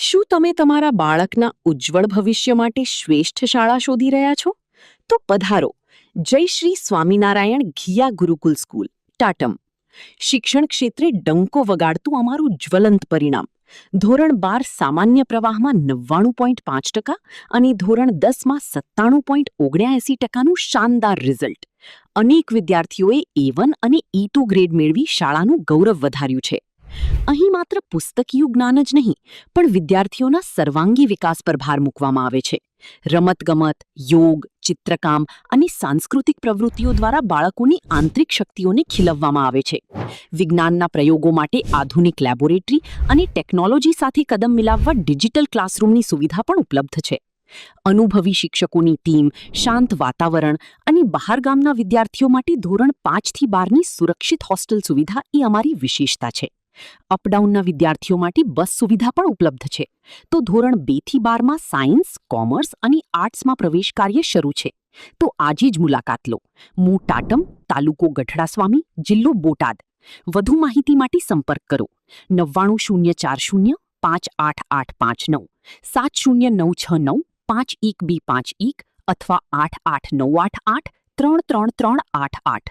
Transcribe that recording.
શું તમે તમારા બાળકના ઉજ્જવળ ભવિષ્ય માટે શ્રેષ્ઠ શાળા શોધી રહ્યા છો? તો પધારો, જય શ્રી સ્વામિનારાયણ ઘિયા ગુરુકુલ સ્કૂલ, ટાટમ. શિક્ષણ ક્ષેત્રે ડંકો વગાડતું અમારું જ્વલંત પરિણામ. ધોરણ 12 સામાન્ય પ્રવાહમાં 99.5% અને ધોરણ 10માં 97.79%નું શાનદાર રિઝલ્ટ. અનેક વિદ્યાર્થીઓએ A1 અને E2 ગ્રેડ મેળવી શાળાનું ગૌરવ વધાર્યું છે. અહીં માત્ર પુસ્તકીયું જ્ઞાન જ નહીં, પણ વિદ્યાર્થીઓના સર્વાંગી વિકાસ પર ભાર મૂકવામાં આવે છે. રમતગમત, યોગ, ચિત્રકામ અને સાંસ્કૃતિક પ્રવૃત્તિઓ દ્વારા બાળકોની આંતરિક શક્તિઓને ખીલવવામાં આવે છે. વિજ્ઞાનના પ્રયોગો માટે આધુનિક લેબોરેટરી અને ટેકનોલોજી સાથે કદમ મિલાવવા ડિજિટલ ક્લાસરૂમની સુવિધા પણ ઉપલબ્ધ છે. અનુભવી શિક્ષકોની ટીમ, શાંત વાતાવરણ અને બહારગામના વિદ્યાર્થીઓ માટે ધોરણ 5 થી 12ની સુરક્ષિત હોસ્ટેલ સુવિધા એ અમારી વિશેષતા છે. અપડાઉનના વિદ્યાર્થીઓ માટે બસ સુવિધા પણ ઉપલબ્ધ છે. તો ધોરણ 2 થી 12માં સાયન્સ, કોમર્સ અને આર્ટ્સમાં પ્રવેશ કાર્ય શરૂ છે. તો આજે જ મુલાકાત લો. મું ટાટમ, તાલુકો ગઢડાસ્વામી, જિલ્લો બોટાદ. વધુ માહિતી માટે સંપર્ક કરો 99040 58859, 70969 5125 અથવા 8898833338.